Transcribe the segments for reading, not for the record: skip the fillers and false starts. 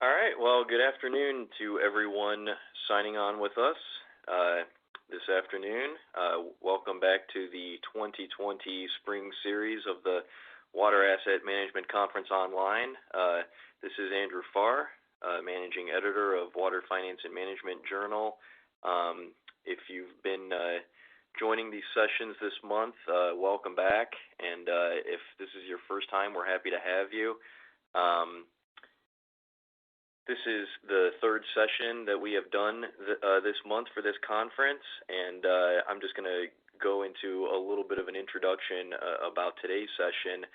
All right. Well, good afternoon to everyone signing on with us this afternoon. Welcome back to the 2020 Spring Series of the Water Asset Management Conference Online. This is Andrew Farr, Managing Editor of Water Finance and Management Journal. If you've been joining these sessions this month, welcome back. And if this is your first time, we're happy to have you. This is the third session that we have done this month for this conference, and I'm just going to go into a little bit of an introduction about today's session.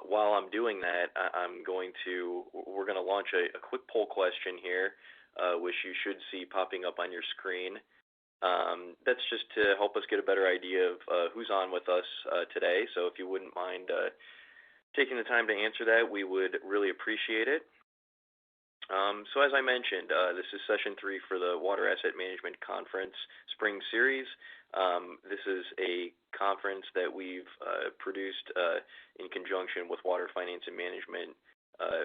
While I'm doing that, we're going to launch a quick poll question here, which you should see popping up on your screen. That's just to help us get a better idea of who's on with us today. So if you wouldn't mind taking the time to answer that, we would really appreciate it. So as I mentioned, this is session 3 for the Water Asset Management Conference Spring Series. This is a conference that we've produced in conjunction with Water Finance and Management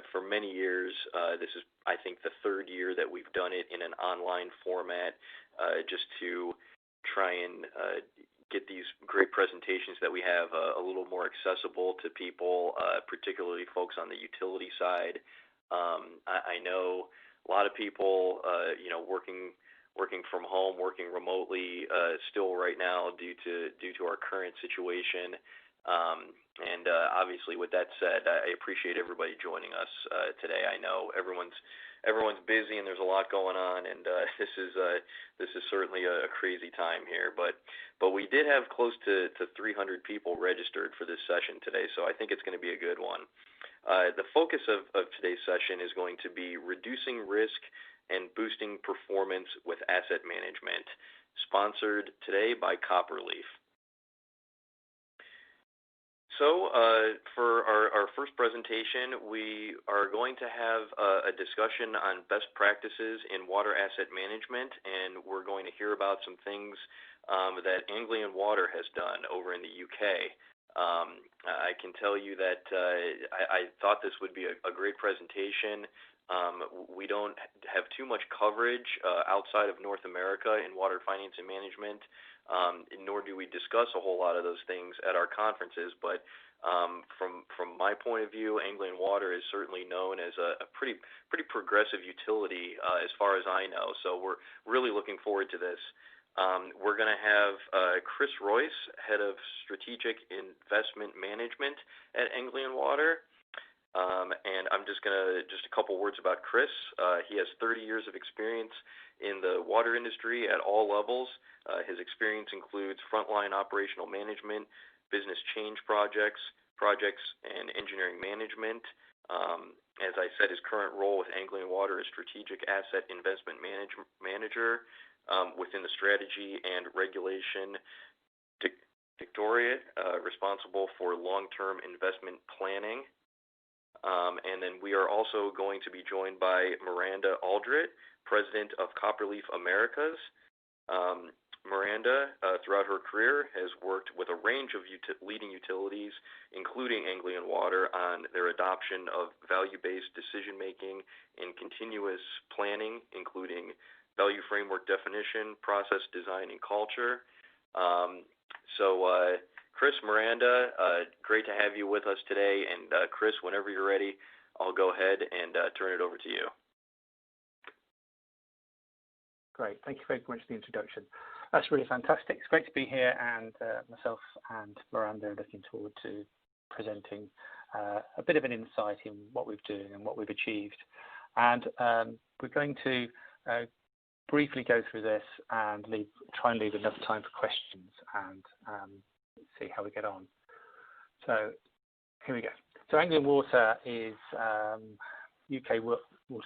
for many years. This is, I think, the third year that we've done it in an online format, just to try and get these great presentations that we have a little more accessible to people, particularly folks on the utility side. I know a lot of people, working from home, working remotely, still right now due to our current situation. And obviously, with that said, I appreciate everybody joining us today. I know everyone's busy and there's a lot going on, and this is certainly a crazy time here. But we did have close to 300 people registered for this session today, so I think it's going to be a good one. The focus of today's session is going to be reducing risk and boosting performance with asset management, sponsored today by Copperleaf. So for our first presentation, we are going to have a discussion on best practices in water asset management, and we're going to hear about some things that Anglian Water has done over in the UK. I can tell you that I thought this would be a great presentation. We don't have too much coverage outside of North America in water finance and management, nor do we discuss a whole lot of those things at our conferences. But from my point of view, Anglian Water is certainly known as a pretty progressive utility as far as I know. So we're really looking forward to this. We're going to have Chris Royce, Head of Strategic Investment Management at Anglian Water. And I'm just a couple words about Chris. He has 30 years of experience in the water industry at all levels. His experience includes frontline operational management, business change projects, and engineering management. As I said, his current role with Anglian Water is Strategic Asset Investment Manager within the Strategy and Regulation Directorate, responsible for long-term investment planning. And then we are also going to be joined by Miranda Alldritt, President of Copperleaf Americas. Miranda, throughout her career, has worked with a range of leading utilities, including Anglian Water, on their adoption of value-based decision-making and continuous planning, including value framework definition, process design, and culture. Chris, Miranda, great to have you with us today. And Chris, whenever you're ready, I'll go ahead and turn it over to you. Great. Thank you very much for the introduction. That's really fantastic. It's great to be here, and myself and Miranda are looking forward to presenting a bit of an insight in what we're doing and what we've achieved. And we're going to briefly go through this and try and leave enough time for questions and see how we get on. So here we go. So Anglian Water is UK water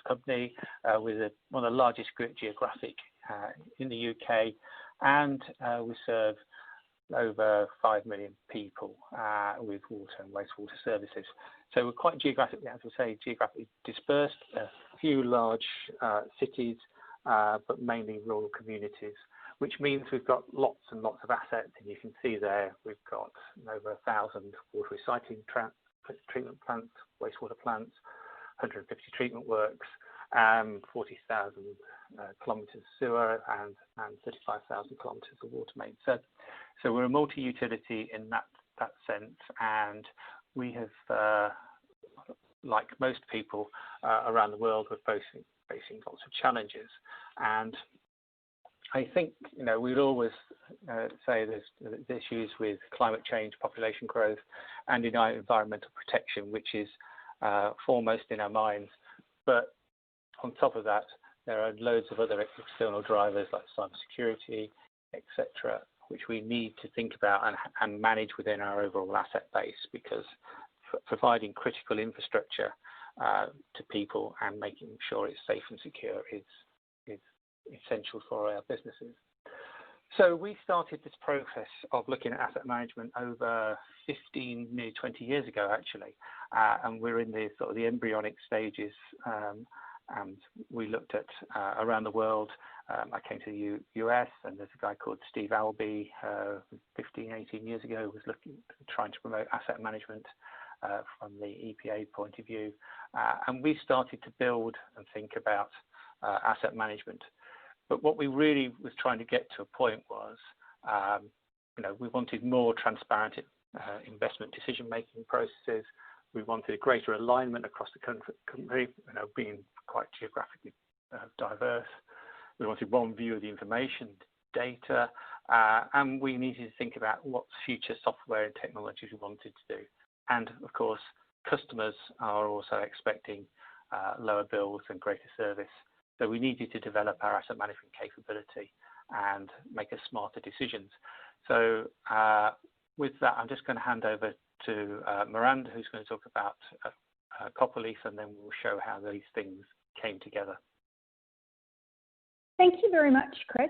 company with one of the largest geographic in the UK, and we serve over 5 million people with water and wastewater services. So we're quite geographically, as we say, geographically dispersed, a few large cities, but mainly rural communities, which means we've got lots and lots of assets. And you can see there we've got over 1,000 water recycling treatment plants, wastewater plants, 150 treatment works, 40,000 kilometres of sewer, and 35,000 kilometres of water main. So we're a multi-utility in that sense, and we have, like most people around the world, we're facing lots of challenges. And I think, we'd always say there's issues with climate change, population growth, and environmental protection, which is foremost in our minds. But on top of that, there are loads of other external drivers like cybersecurity, etc., which we need to think about and manage within our overall asset base, because providing critical infrastructure to people and making sure it's safe and secure is essential for our businesses. So we started this process of looking at asset management over 15, nearly 20 years ago, actually, and we're in the sort of the embryonic stages, and we looked at around the world. I came to the US, and there's a guy called Steve Albee, 15, 18 years ago, was trying to promote asset management from the EPA point of view, and we started to build and think about asset management. But what we really was trying to get to a point was, we wanted more transparent investment decision-making processes. We wanted a greater alignment across the country, being quite geographically diverse. We wanted one view of the information, data, and we needed to think about what future software and technologies we wanted to do. And of course, customers are also expecting lower bills and greater service. So we needed to develop our asset management capability and make us smarter decisions. So with that, I'm just going to hand over to Miranda, who's going to talk about Copperleaf, and then we'll show how these things came together. Thank you very much, Chris.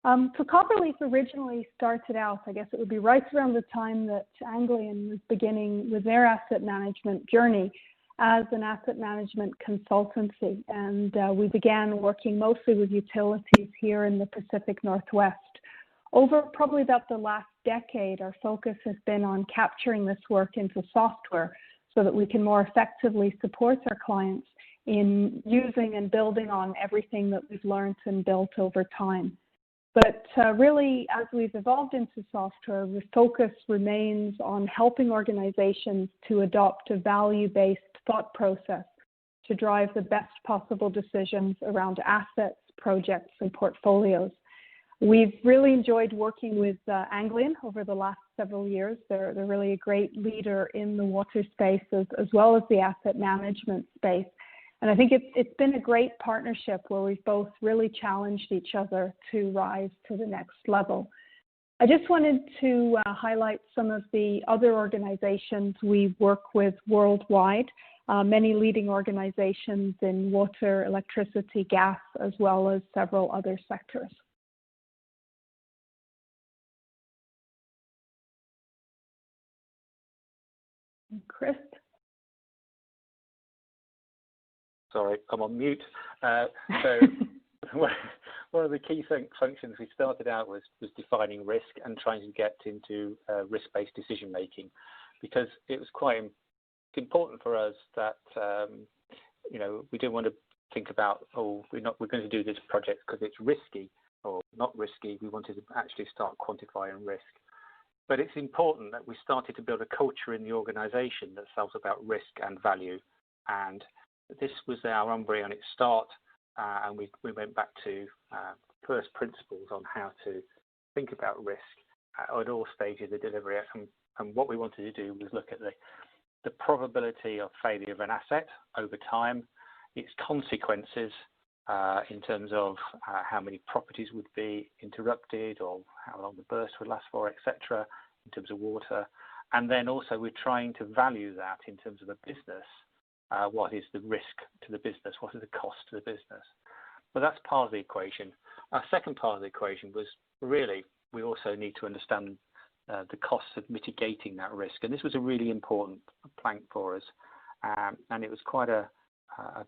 So Copperleaf originally started out, I guess it would be right around the time that Anglian was beginning with their asset management journey, as an asset management consultancy. And we began working mostly with utilities here in the Pacific Northwest. Over probably about the last decade, our focus has been on capturing this work into software so that we can more effectively support our clients in using and building on everything that we've learned and built over time. But really, as we've evolved into software, the focus remains on helping organizations to adopt a value-based thought process to drive the best possible decisions around assets, projects, and portfolios. We've really enjoyed working with Anglian over the last several years. They're really a great leader in the water space as well as the asset management space. And I think it's been a great partnership where we've both really challenged each other to rise to the next level. I just wanted to highlight some of the other organizations we work with worldwide, many leading organizations in water, electricity, gas, as well as several other sectors. Chris? Sorry, I'm on mute. So one of the key functions we started out was defining risk and trying to get into risk-based decision making, because it was quite important for us that we didn't want to think about, we're going to do this project because it's risky or not risky. We wanted to actually start quantifying risk. But it's important that we started to build a culture in the organization that tells about risk and value. And this was our embryonic start, and we went back to first principles on how to think about risk at all stages of delivery. And what we wanted to do was look at the probability of failure of an asset over time, its consequences in terms of how many properties would be interrupted or how long the burst would last for, etc., in terms of water. And then also we're trying to value that in terms of the business. What is the risk to the business? What is the cost to the business? But that's part of the equation. Our second part of the equation was really we also need to understand the costs of mitigating that risk. And this was a really important plank for us. And it was quite a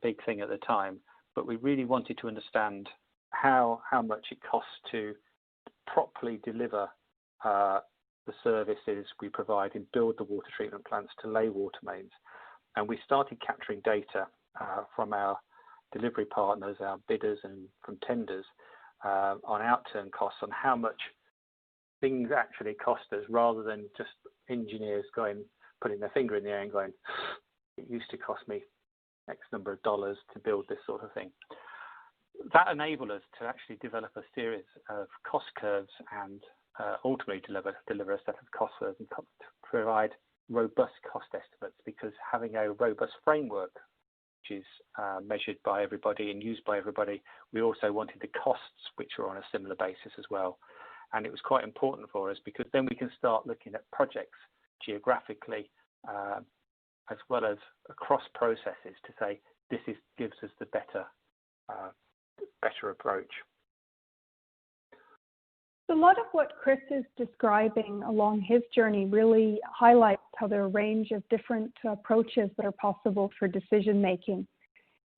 big thing at the time. But we really wanted to understand how much it costs to properly deliver the services we provide and build the water treatment plants to lay water mains. And we started capturing data from our delivery partners, our bidders, and from tenders on outturn costs, on how much things actually cost us, rather than just engineers putting their finger in the air and going, it used to cost me X number of dollars to build this sort of thing. That enabled us to actually develop a series of cost curves and ultimately deliver a set of cost curves and provide robust cost estimates, because having a robust framework which is measured by everybody and used by everybody, we also wanted the costs which are on a similar basis as well. And it was quite important for us, because then we can start looking at projects geographically as well as across processes to say this gives us the better approach. A lot of what Chris is describing along his journey really highlights how there are a range of different approaches that are possible for decision making.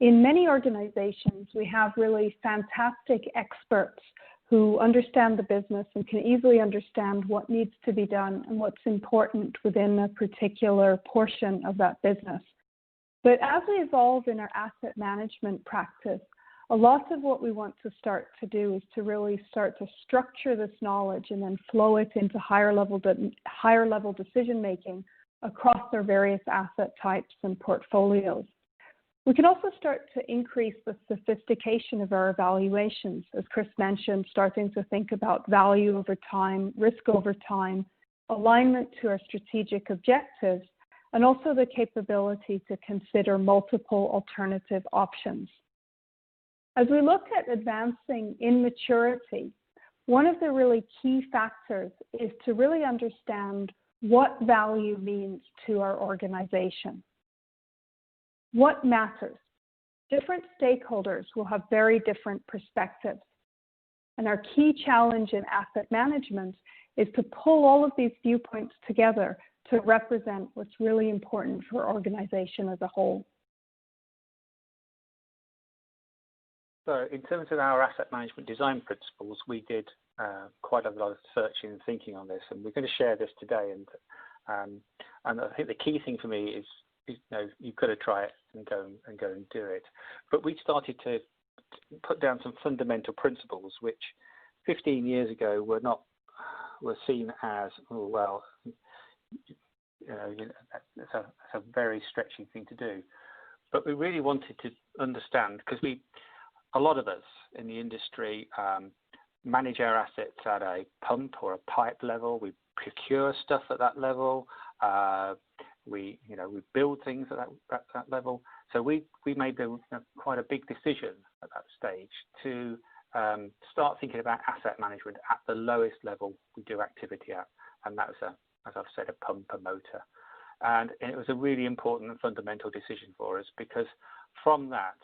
In many organizations, we have really fantastic experts who understand the business and can easily understand what needs to be done and what's important within a particular portion of that business. But as we evolve in our asset management practice, a lot of what we want to start to do is to really start to structure this knowledge and then flow it into higher level decision making across our various asset types and portfolios. We can also start to increase the sophistication of our evaluations, as Chris mentioned, starting to think about value over time, risk over time, alignment to our strategic objectives, and also the capability to consider multiple alternative options. As we look at advancing in maturity, one of the really key factors is to really understand what value means to our organization. What matters? Different stakeholders will have very different perspectives. And our key challenge in asset management is to pull all of these viewpoints together to represent what's really important for our organization as a whole. So in terms of our asset management design principles, we did quite a lot of searching and thinking on this, and we're going to share this today. And I think the key thing for me is you've got to try it and go and do it. But we started to put down some fundamental principles which 15 years ago were seen as, oh well, that's a very stretching thing to do. But we really wanted to understand, because a lot of us in the industry manage our assets at a pump or a pipe level. We procure stuff at that level. We build things at that level. So we made quite a big decision at that stage to start thinking about asset management at the lowest level we do activity at, and that was as I've said, a pump, a motor, and it was a really important and fundamental decision for us, because from that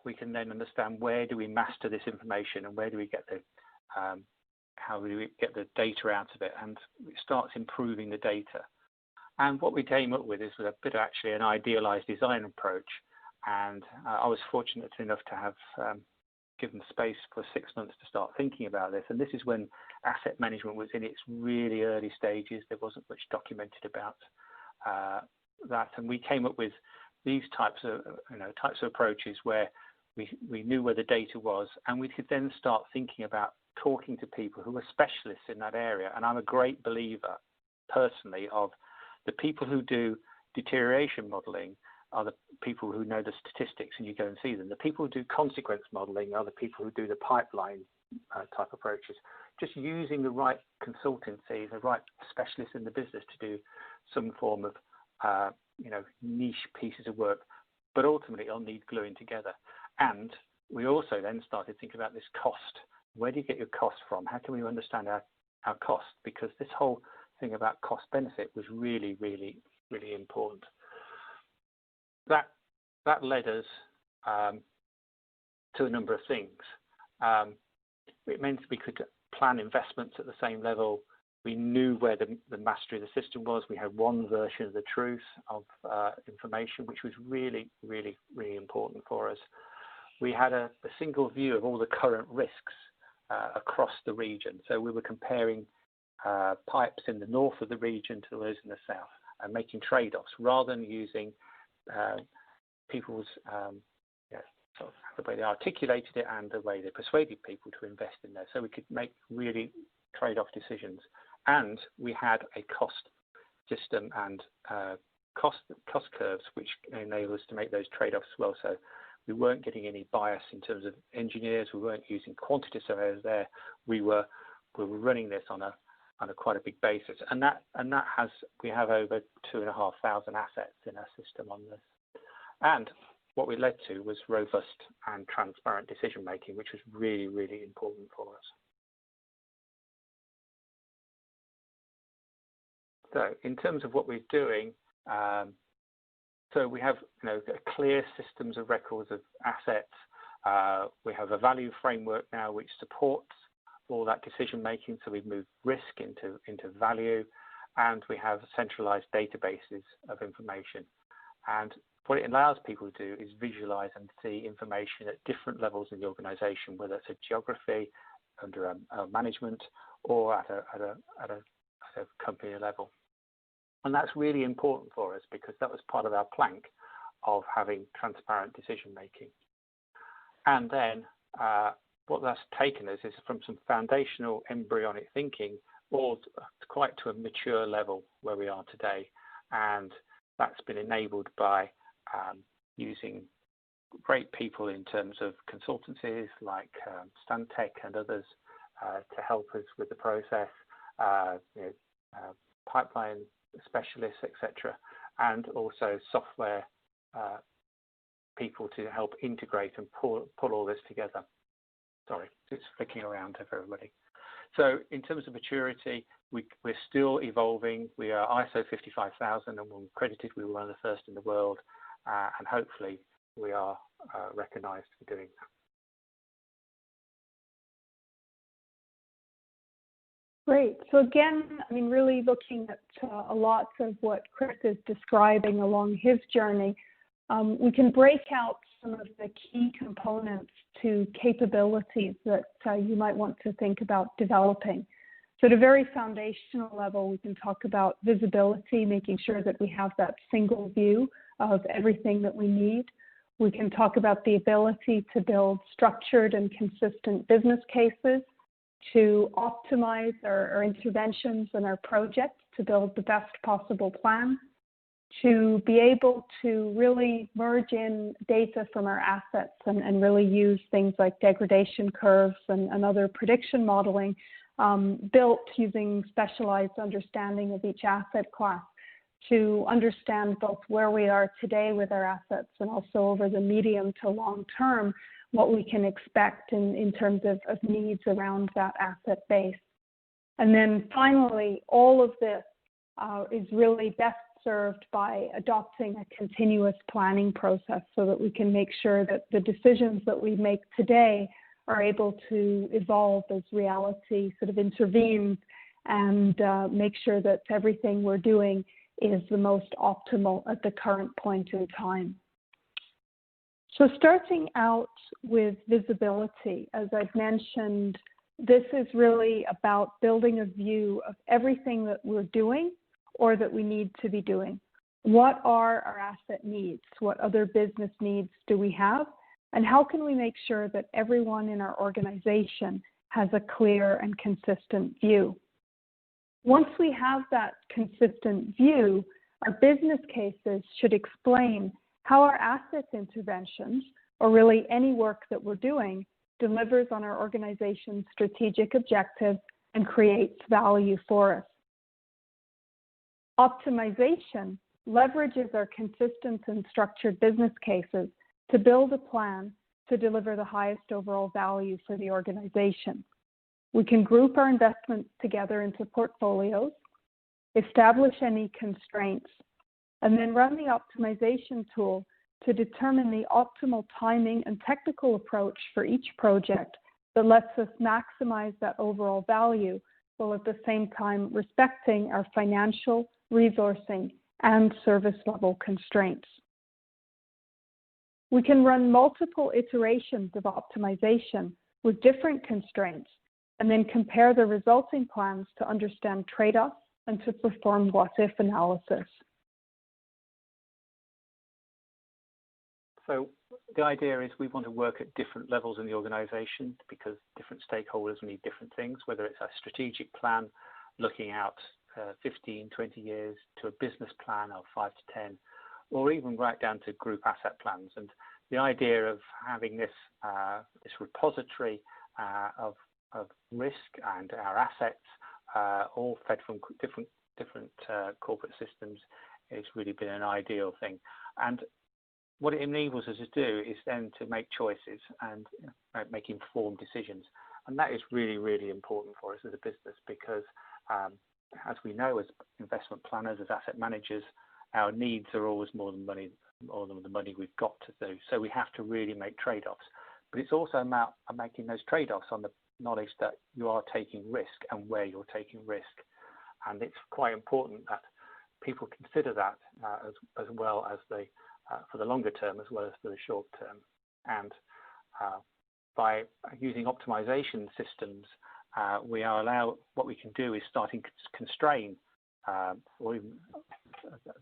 we can then understand where do we master this information and where do we get how do we get the data out of it, and it starts improving the data. And what we came up with is a bit of actually an idealized design approach. And I was fortunate enough to have given space for 6 months to start thinking about this. And this is when asset management was in its really early stages. There wasn't much documented about that. And we came up with these types of approaches where we knew where the data was, and we could then start thinking about talking to people who were specialists in that area. And I'm a great believer personally of the people who do deterioration modeling are the people who know the statistics and you go and see them. The people who do consequence modeling are the people who do the pipeline type approaches. Just using the right consultancy, the right specialists in the business to do some form of niche pieces of work, but ultimately it'll need gluing together. And we also then started thinking about this cost. Where do you get your cost from? How can we understand our cost? Because this whole thing about cost benefit was really, really, really important. That led us to a number of things. It meant we could plan investments at the same level. We knew where the mastery of the system was. We had one version of the truth of information, which was really, really, really important for us. We had a single view of all the current risks across the region. So we were comparing pipes in the north of the region to those in the south and making trade-offs rather than using people's sort of the way they articulated it and the way they persuaded people to invest in there. So we could make really trade-off decisions. And we had a cost system and cost curves, which enable us to make those trade-offs as well. So we weren't getting any bias in terms of engineers. We weren't using quantity surveyors there. We were running this on a quite a big basis, and we have over 2,500 assets in our system on this. And what we led to was robust and transparent decision making, which was really, really important for us. So in terms of what we're doing, so we have clear systems of records of assets. We have a value framework now which supports all that decision making. So we've moved risk into value, and we have centralized databases of information. And what it allows people to do is visualize and see information at different levels in the organization, whether it's a geography, under a management, or at a company level. And that's really important for us because that was part of our plank of having transparent decision making. And then what that's taken us is from some foundational embryonic thinking all quite to a mature level where we are today. And that's been enabled by using great people in terms of consultancies like Stantec and others to help us with the process, pipeline specialists, etc., and also software people to help integrate and pull all this together. Sorry, it's flicking around to everybody. So in terms of maturity, we're still evolving. We are ISO 55000, and when we're credited, we were one of the first in the world, and hopefully we are recognized for doing that. Great. So again, I mean, really looking at a lot of what Chris is describing along his journey, we can break out some of the key components to capabilities that you might want to think about developing. So at a very foundational level, we can talk about visibility, making sure that we have that single view of everything that we need. We can talk about the ability to build structured and consistent business cases, to optimize our interventions and our projects to build the best possible plan, to be able to really merge in data from our assets and really use things like degradation curves and other prediction modeling built using specialized understanding of each asset class to understand both where we are today with our assets and also over the medium to long term what we can expect in terms of needs around that asset base. And then finally, all of this is really best served by adopting a continuous planning process so that we can make sure that the decisions that we make today are able to evolve as reality sort of intervenes and make sure that everything we're doing is the most optimal at the current point in time. So starting out with visibility, as I've mentioned, this is really about building a view of everything that we're doing or that we need to be doing. What are our asset needs? What other business needs do we have? And how can we make sure that everyone in our organization has a clear and consistent view? Once we have that consistent view, our business cases should explain how our assets interventions, or really any work that we're doing, delivers on our organization's strategic objectives and creates value for us. Optimization leverages our consistent and structured business cases to build a plan to deliver the highest overall value for the organization. We can group our investments together into portfolios, establish any constraints, and then run the optimization tool to determine the optimal timing and technical approach for each project that lets us maximize that overall value while at the same time respecting our financial, resourcing, and service level constraints. We can run multiple iterations of optimization with different constraints and then compare the resulting plans to understand trade-offs and to perform what-if analysis. So the idea is we want to work at different levels in the organization because different stakeholders need different things, whether it's a strategic plan looking out 15, 20 years to a business plan of 5 to 10, or even right down to group asset plans. And the idea of having this this repository of risk and our assets, all fed from different corporate systems, has really been an ideal thing. And what it enables us to do is then to make choices and make informed decisions. And that is really, really important for us as a business because, as we know, as investment planners, as asset managers, our needs are always more than the money we've got to do. So we have to really make trade-offs. But it's also about making those trade-offs on the knowledge that you are taking risk and where you're taking risk. And it's quite important that people consider that as well as for the longer term as well as for the short term. And by using optimization systems, what we can do is starting to constrain or even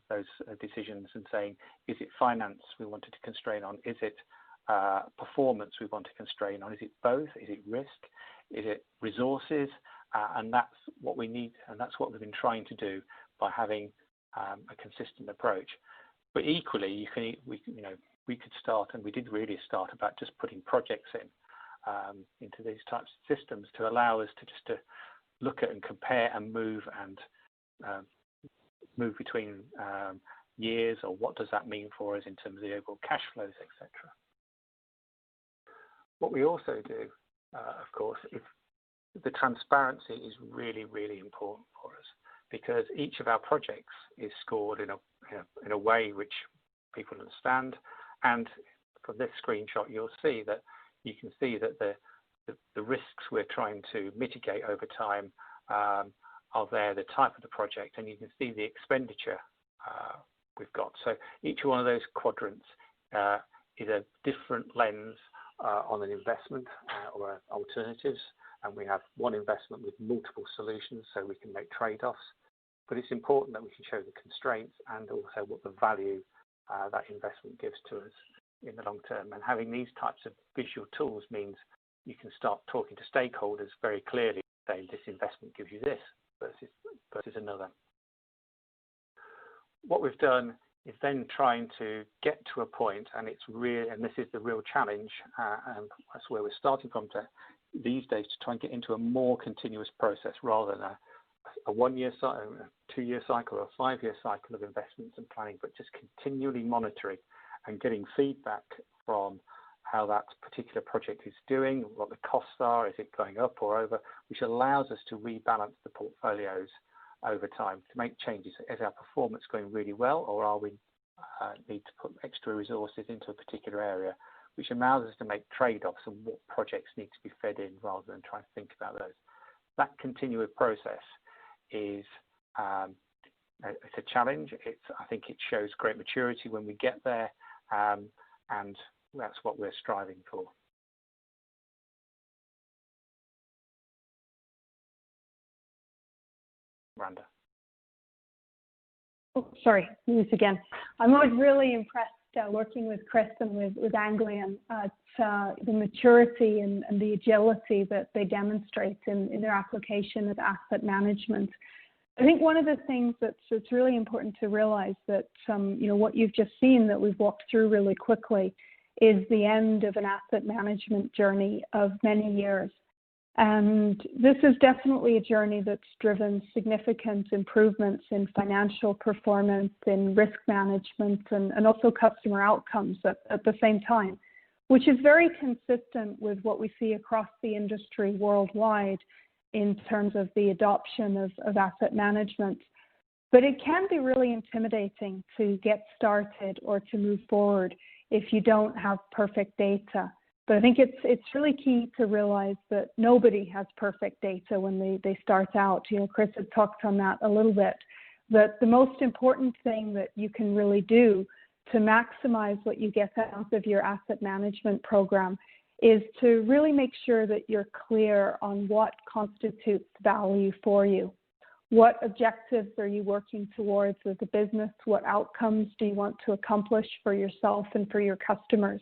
those decisions and saying, is it finance we wanted to constrain on? Is it performance we want to constrain on? Is it both? Is it risk? Is it resources? And that's what we need, and that's what we've been trying to do by having a consistent approach. But equally, we could start, and we did really start about just putting projects into these types of systems to allow us to look at and compare and move between years, or what does that mean for us in terms of the overall cash flows, etc. What we also do, of course, is the transparency is really, really important for us because each of our projects is scored in a way which people understand. And from this screenshot, you'll see that you can see that the risks we're trying to mitigate over time are there, the type of the project, and you can see the expenditure we've got. So each one of those quadrants is a different lens on an investment or alternatives, and we have one investment with multiple solutions so we can make trade-offs. But it's important that we can show the constraints and also what the value that investment gives to us in the long term. And having these types of visual tools means you can start talking to stakeholders very clearly, saying this investment gives you this versus another. What we've done is then trying to get to a point, and this is the real challenge, and that's where we're starting from these days, to try and get into a more continuous process rather than a 1 year cycle, a 2 year cycle, or a 5 year cycle of investments and planning, but just continually monitoring and getting feedback from how that particular project is doing, what the costs are, is it going up or over, which allows us to rebalance the portfolios over time to make changes. Is our performance going really well, or are we need to put extra resources into a particular area, which allows us to make trade-offs and what projects need to be fed in rather than trying to think about those. That continuous process is it's a challenge. I think it shows great maturity when we get there, and that's what we're striving for. Miranda. Oh, sorry, news again. I'm always really impressed working with Chris and with Anglian at the maturity and the agility that they demonstrate in their application of asset management. I think one of the things that's really important to realize that what you've just seen that we've walked through really quickly is the end of an asset management journey of many years. And this is definitely a journey that's driven significant improvements in financial performance, in risk management, and also customer outcomes at the same time, which is very consistent with what we see across the industry worldwide in terms of the adoption of asset management. But it can be really intimidating to get started or to move forward if you don't have perfect data. But I think it's really key to realize that nobody has perfect data when they start out. Chris had talked on that a little bit, that the most important thing that you can really do to maximize what you get out of your asset management program is to really make sure that you're clear on what constitutes value for you. What objectives are you working towards as a business? What outcomes do you want to accomplish for yourself and for your customers?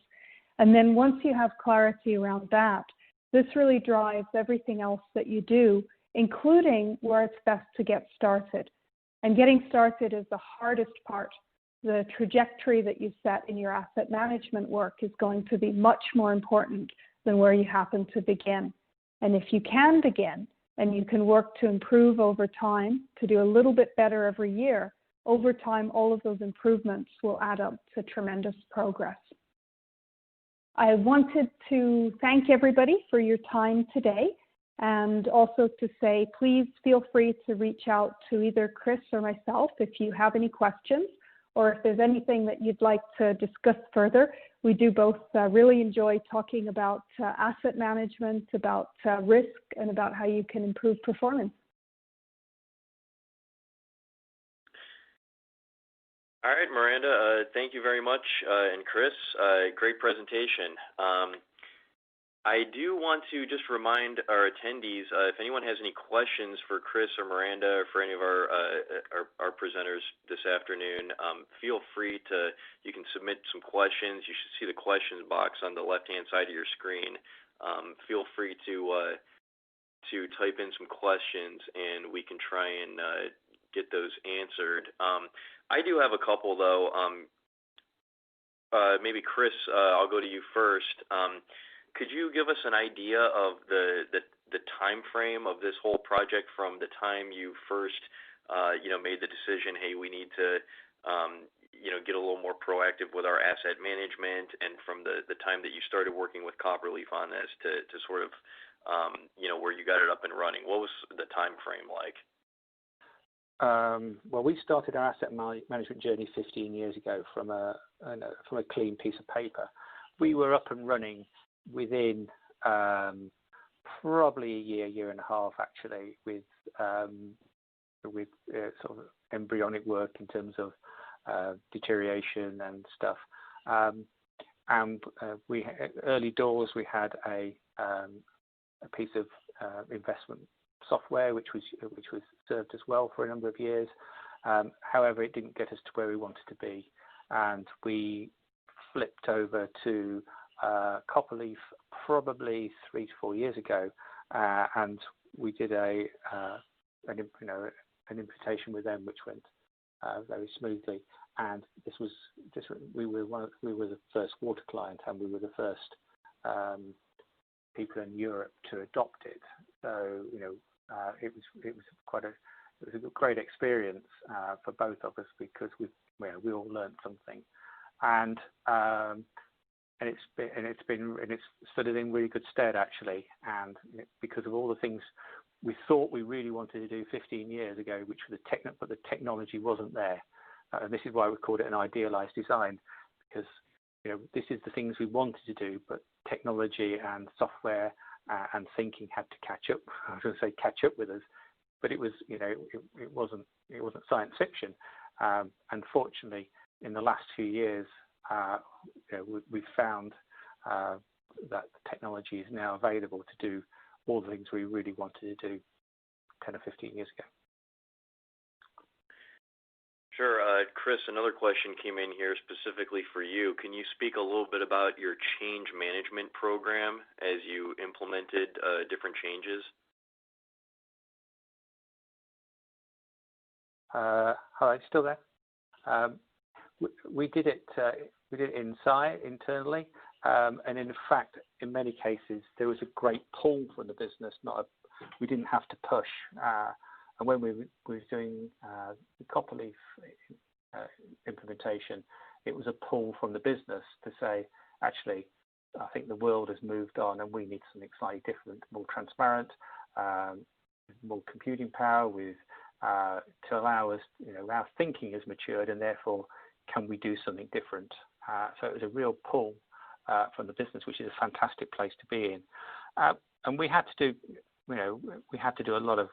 And then once you have clarity around that, this really drives everything else that you do, including where it's best to get started. And getting started is the hardest part. The trajectory that you set in your asset management work is going to be much more important than where you happen to begin. And if you can begin, and you can work to improve over time, to do a little bit better every year, over time, all of those improvements will add up to tremendous progress. I wanted to thank everybody for your time today, and also to say, please feel free to reach out to either Chris or myself if you have any questions, or if there's anything that you'd like to discuss further. We do both really enjoy talking about asset management, about risk, and about how you can improve performance. All right, Miranda, thank you very much, and Chris, great presentation. I do want to just remind our attendees, if anyone has any questions for Chris or Miranda or for any of our presenters this afternoon, feel free to, you can submit some questions. You should see the questions box on the left-hand side of your screen. Feel free to type in some questions, and we can try and get those answered. I do have a couple, though. Maybe Chris, I'll go to you first. Could you give us an idea of the time frame of this whole project from the time you first, made the decision, hey, we need to, get a little more proactive with our asset management, and from the time that you started working with Copperleaf on this to sort of, where you got it up and running? What was the time frame like? Well, we started our asset management journey 15 years ago from a clean piece of paper. We were up and running within probably a year and a half, actually, with sort of embryonic work in terms of deterioration and stuff. And we early doors we had a piece of investment software which was served us well for a number of years. However, it didn't get us to where we wanted to be, and we flipped over to Copperleaf probably 3 to 4 years ago, and we did an implementation with them which went very smoothly. And we were the first water client, and we were the first people in Europe to adopt it. So it was a great experience for both of us, because we all learned something, and it's stood us in really good stead, actually. And because of all the things we thought we really wanted to do 15 years ago, which was but the technology wasn't there. And this is why we called it an idealized design, because this is the things we wanted to do, but technology and software and thinking had to catch up. I was going to say catch up with us, but it was it wasn't science fiction. Unfortunately, in the last few years, we've found that technology is now available to do all the things we really wanted to do 10 or 15 years ago. Sure. Chris, another question came in here specifically for you. Can you speak a little bit about your change management program as you implemented different changes? Hi, still there? We did it internally, and in fact, in many cases, there was a great pull from the business. We didn't have to push. And when we were doing the Copperleaf implementation, it was a pull from the business to say, actually, I think the world has moved on, and we need something slightly different, more transparent, more computing power, to allow us, our thinking has matured, and therefore, can we do something different? So it was a real pull from the business, which is a fantastic place to be in. And we had to do a lot of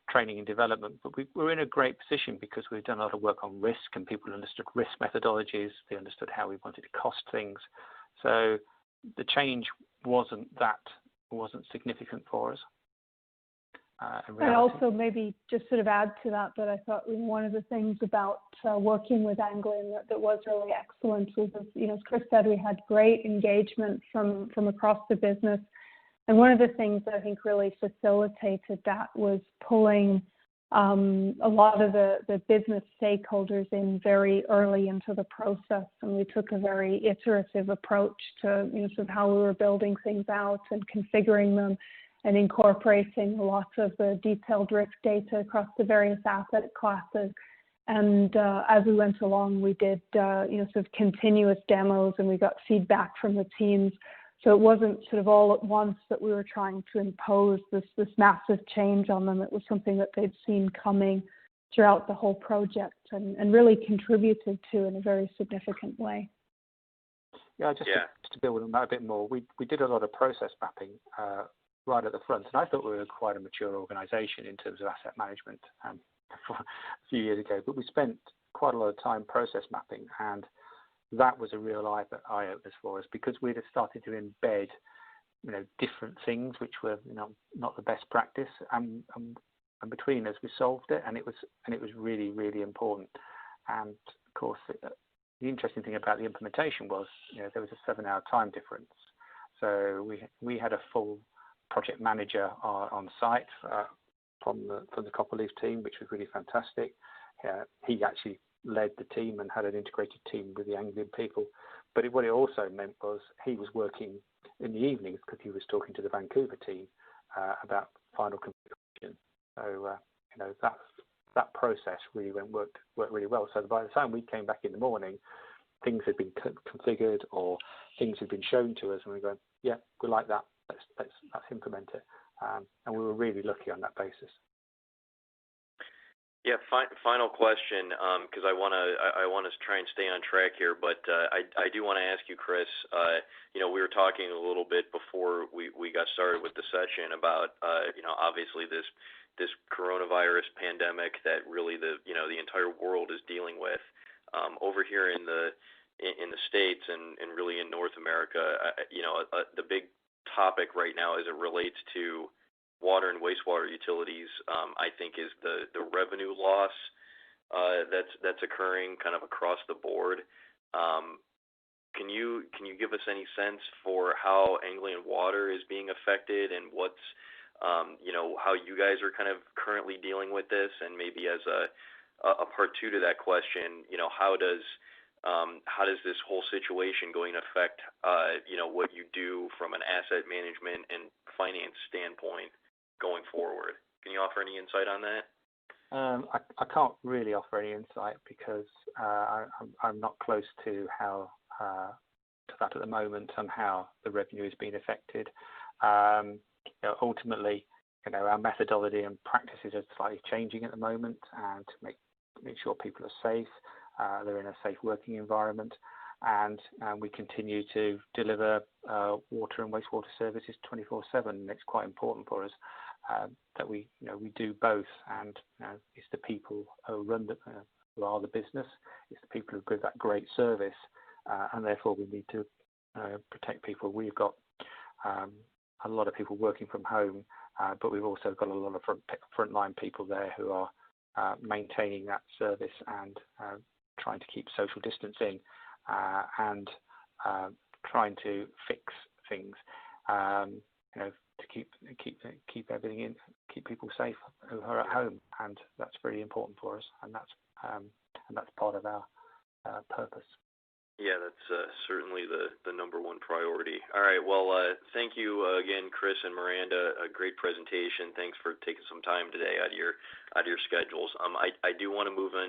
training and development, but we were in a great position because we've done a lot of work on risk, and people understood risk methodologies. They understood how we wanted to cost things. So the change wasn't significant for us. in reality. And also maybe just sort of add to that I thought one of the things about working with Anglian that was really excellent was, as Chris said, we had great engagement from across the business. And one of the things that I think really facilitated that was pulling a lot of the business stakeholders in very early into the process. And we took a very iterative approach to sort of how we were building things out and configuring them, and incorporating a lot of the detailed risk data across the various asset classes. And as we went along, we did, sort of continuous demos, and we got feedback from the teams. So it wasn't sort of all at once that we were trying to impose this massive change on them. It was something that they'd seen coming throughout the whole project and really contributed to in a very significant way. Yeah, just to build on that a bit more, we did a lot of process mapping right at the front, and I thought we were quite a mature organisation in terms of asset management a few years ago, but we spent quite a lot of time process mapping, and that was a real eye-opener for us, because we'd have started to embed different things which were not the best practice, and between us we solved it, and it was really, really important. And of course the interesting thing about the implementation was there was a 7-hour time difference, so we had a full project manager on site from the Copperleaf team, which was really fantastic. He actually led the team and had an integrated team with the Anglian people. But what it also meant was he was working in the evenings because he was talking to the Vancouver team about final configuration. So that process really worked really well. So by the time we came back in the morning, things had been configured or things had been shown to us, and we go, yeah, we like that. Let's implement it. And we were really lucky on that basis. Yeah, final question, because I want to try and stay on track here, but I do want to ask you, Chris. We were talking a little bit before we got started with the session about obviously this coronavirus pandemic that really the entire world is dealing with. Over here in the States and really in North America, the big topic right now as it relates to water and wastewater utilities, I think, is the revenue loss that's occurring kind of across the board. Can you give us any sense for how Anglian Water is being affected, and what's how you guys are kind of currently dealing with this? And maybe as a part two to that question, how does this whole situation going to affect what you do from an asset management and finance standpoint going forward? Can you offer any insight on that? I can't really offer any insight because I'm not close to that at the moment and how the revenue is being affected. Ultimately, our methodology and practices are slightly changing at the moment, and to make sure people are safe, they're in a safe working environment, and we continue to deliver water and wastewater services 24/7. It's quite important for us that we do both, and it's the people who who are the business, it's the people who give that great service, and therefore we need to protect people. We've got a lot of people working from home, but we've also got a lot of frontline people there who are maintaining that service and trying to keep social distancing and trying to fix things, to keep everything in, keep people safe who are at home, and that's very important for us, and that's part of our purpose. Yeah, that's certainly the number one priority. All right, well, thank you again, Chris and Miranda. A great presentation. Thanks for taking some time today out of your schedules. I do want to move in